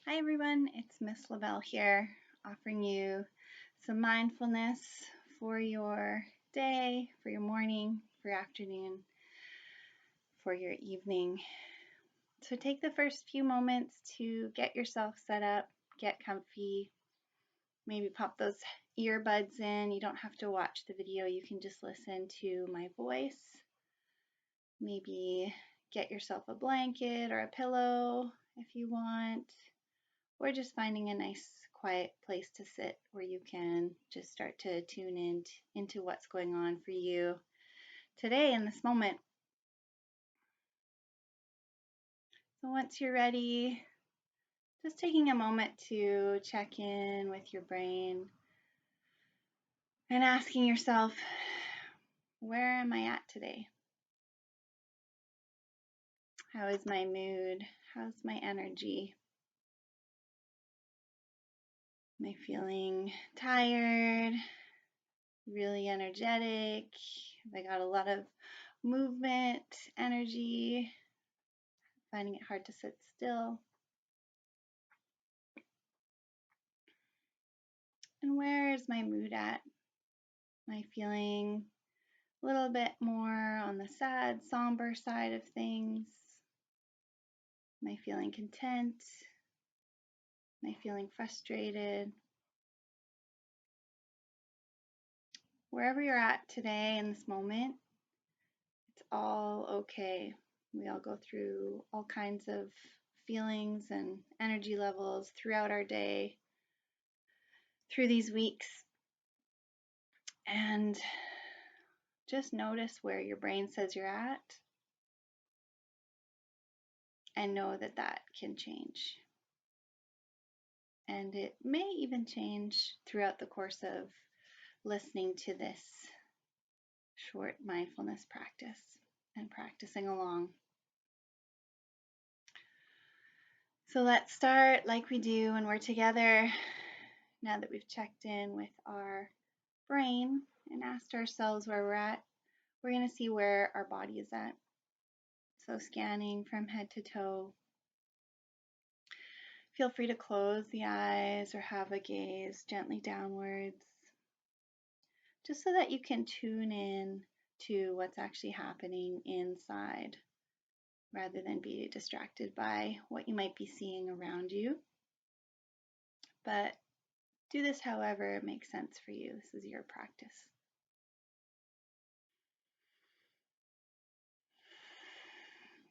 Hi everyone, it's Miss Labelle here, offering you some mindfulness for your day, for your morning, for your afternoon, for your evening. So take the first few moments to get yourself set up, get comfy, maybe pop those earbuds in. You don't have to watch the video, you can just listen to my voice. Maybe get yourself a blanket or a pillow if you want. Or just finding a nice quiet place to sit where you can just start to tune in into what's going on for you today in this moment. So once you're ready, just taking a moment to check in with your brain and asking yourself, where am I at today? How is my mood? How's my energy? Am I feeling tired? Really energetic? Have I got a lot of movement, energy? Finding it hard to sit still? And where is my mood at? Am I feeling a little bit more on the sad, somber side of things? Am I feeling content? Am I feeling frustrated? Wherever you're at today in this moment, it's all okay. We all go through all kinds of feelings and energy levels throughout our day, through these weeks. And just notice where your brain says you're at and know that that can change. And it may even change throughout the course of listening to this short mindfulness practice and practicing along. So let's start like we do when we're together. Now that we've checked in with our brain and asked ourselves where we're at, we're going to see where our body is at. So scanning from head to toe. Feel free to close the eyes or have a gaze gently downwards, just so that you can tune in to what's actually happening inside rather than be distracted by what you might be seeing around you. But do this however it makes sense for you. This is your practice.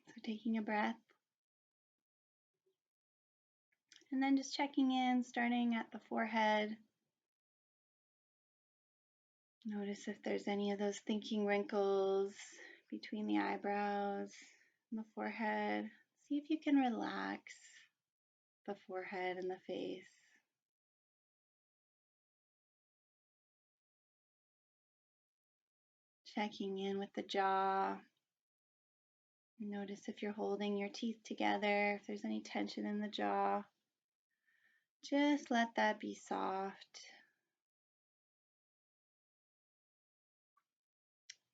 So taking a breath and then just checking in, starting at the forehead. Notice if there's any of those thinking wrinkles between the eyebrows and the forehead. See if you can relax the forehead and the face. Checking in with the jaw. Notice if you're holding your teeth together, if there's any tension in the jaw. Just let that be soft.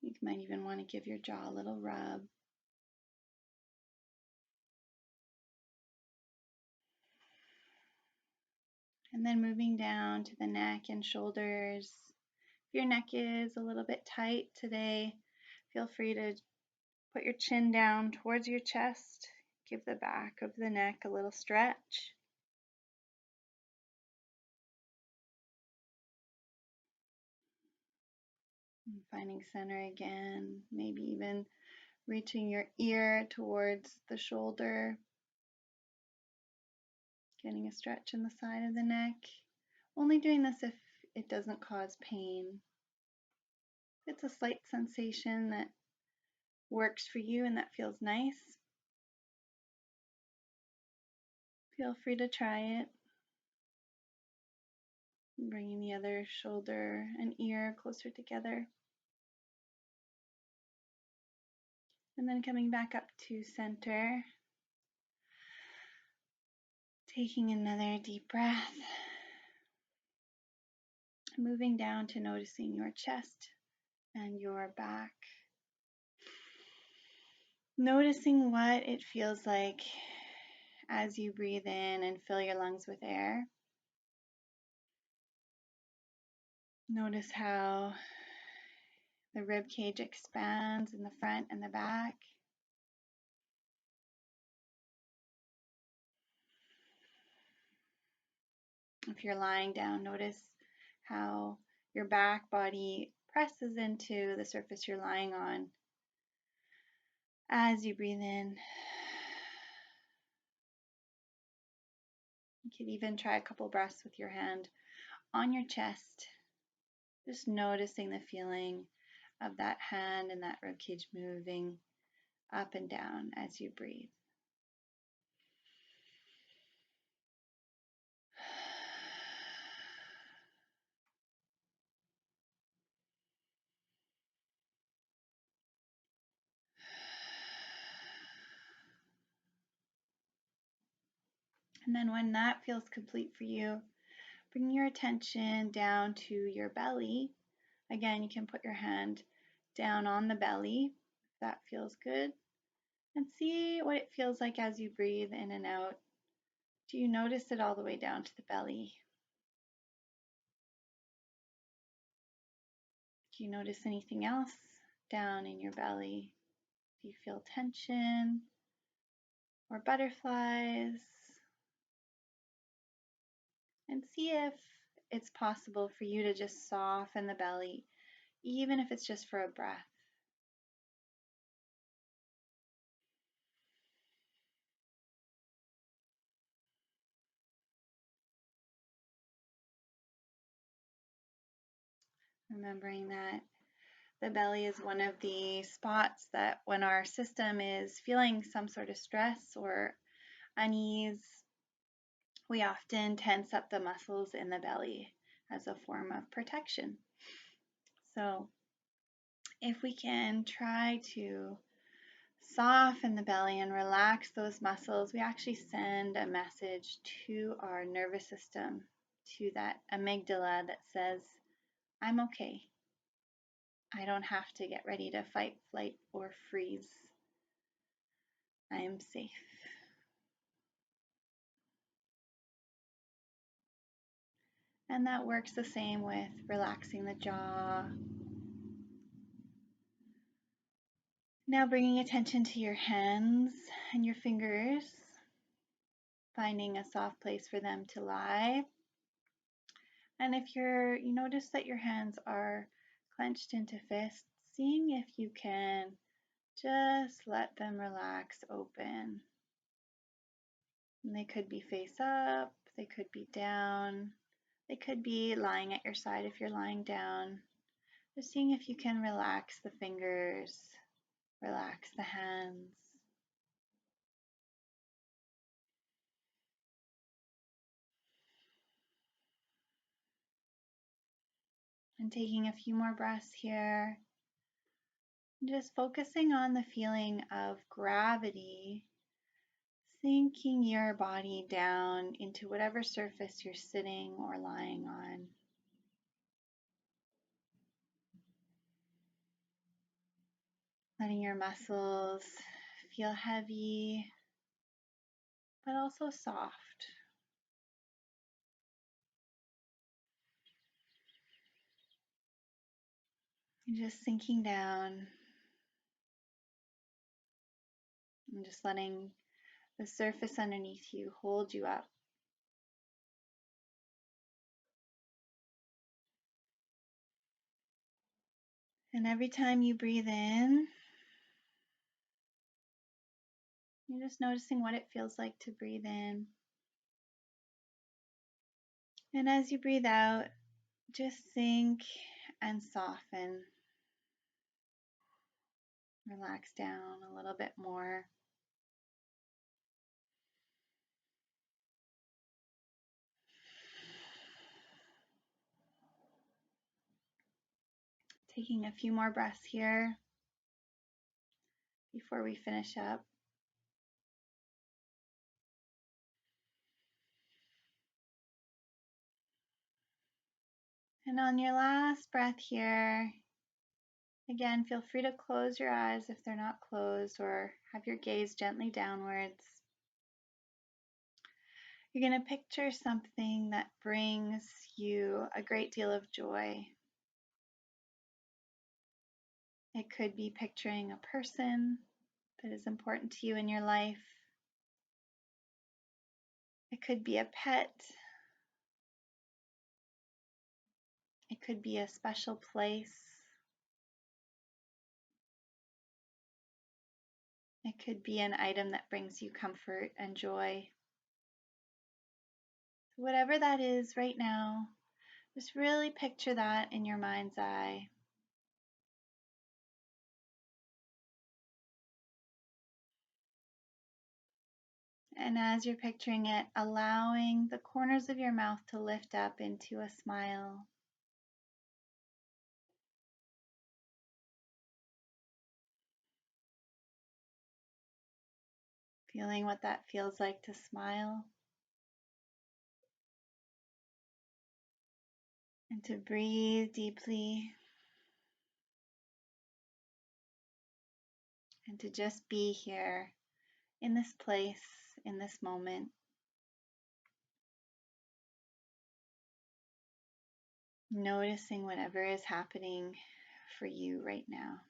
You might even want to give your jaw a little rub. And then moving down to the neck and shoulders. If your neck is a little bit tight today, feel free to put your chin down towards your chest. Give the back of the neck a little stretch. And finding center again, maybe even reaching your ear towards the shoulder. Getting a stretch in the side of the neck. Only doing this if it doesn't cause pain. If it's a slight sensation that works for you and that feels nice, feel free to try it. Bringing the other shoulder and ear closer together. And then coming back up to center. Taking another deep breath. Moving down to noticing your chest and your back. Noticing what it feels like as you breathe in and fill your lungs with air. Notice how the rib cage expands in the front and the back. If you're lying down, notice how your back body presses into the surface you're lying on as you breathe in. You could even try a couple breaths with your hand on your chest, just noticing the feeling of that hand and that ribcage moving up and down as you breathe. And then when that feels complete for you, bring your attention down to your belly. Again, you can put your hand down on the belly if that feels good. And see what it feels like as you breathe in and out. Do you notice it all the way down to the belly? Do you notice anything else down in your belly? Do you feel tension or butterflies? And see if it's possible for you to just soften the belly, even if it's just for a breath. Remembering that the belly is one of the spots that when our system is feeling some sort of stress or unease, we often tense up the muscles in the belly as a form of protection. So if we can try to soften the belly and relax those muscles, we actually send a message to our nervous system, to that amygdala that says, I'm okay. I don't have to get ready to fight, flight, or freeze. I am safe. And that works the same with relaxing the jaw. Now bringing attention to your hands and your fingers, finding a soft place for them to lie. And if you notice that your hands are clenched into fists, seeing if you can just let them relax open. And they could be face up, they could be down, they could be lying at your side if you're lying down. Just seeing if you can relax the fingers, relax the hands. And taking a few more breaths here. Just focusing on the feeling of gravity sinking your body down into whatever surface you're sitting or lying on. Letting your muscles feel heavy, but also soft. And just sinking down and just letting the surface underneath you hold you up. And every time you breathe in, you're just noticing what it feels like to breathe in. And as you breathe out, just sink and soften. Relax down a little bit more. Taking a few more breaths here before we finish up. And on your last breath here, again, feel free to close your eyes if they're not closed, or have your gaze gently downwards. You're going to picture something that brings you a great deal of joy. It could be picturing a person that is important to you in your life. It could be a pet. It could be a special place. It could be an item that brings you comfort and joy. Whatever that is right now, just really picture that in your mind's eye. And as you're picturing it, allowing the corners of your mouth to lift up into a smile. Feeling what that feels like to smile. And to breathe deeply. And to just be here in this place, in this moment. Noticing whatever is happening for you right now.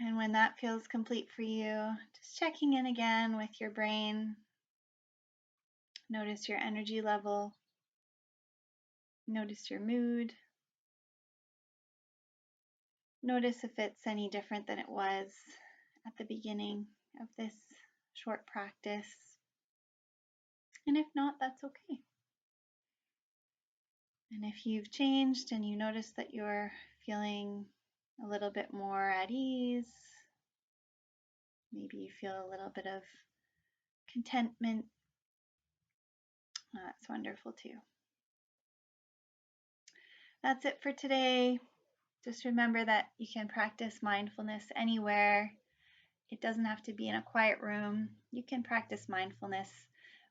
And when that feels complete for you, just checking in again with your brain. Notice your energy level. Notice your mood. Notice if it's any different than it was at the beginning of this short practice. And if not, that's okay. And if you've changed and you notice that you're feeling a little bit more at ease, maybe you feel a little bit of contentment, that's wonderful too. That's it for today. Just remember that you can practice mindfulness anywhere. It doesn't have to be in a quiet room. You can practice mindfulness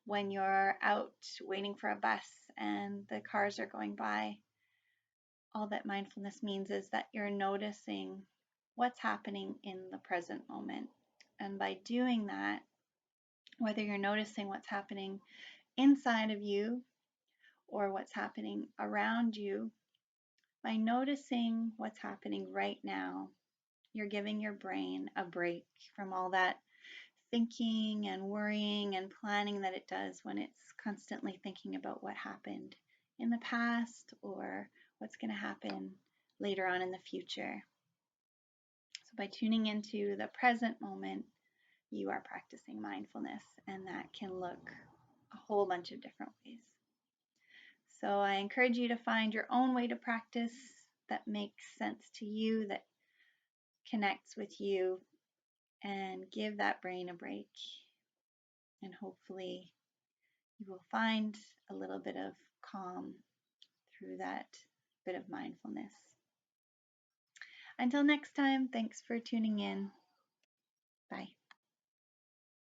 when you're out waiting for a bus and the cars are going by. All that mindfulness means is that you're noticing what's happening in the present moment. And by doing that, whether you're noticing what's happening inside of you or what's happening around you, by noticing what's happening right now, you're giving your brain a break from all that thinking and worrying and planning that it does when it's constantly thinking about what happened in the past or what's going to happen later on in the future. So by tuning into the present moment, you are practicing mindfulness, and that can look a whole bunch of different ways. So I encourage you to find your own way to practice that makes sense to you, that connects with you, and give that brain a break. And hopefully you will find a little bit of calm through that bit of mindfulness. Until next time, thanks for tuning in. Bye.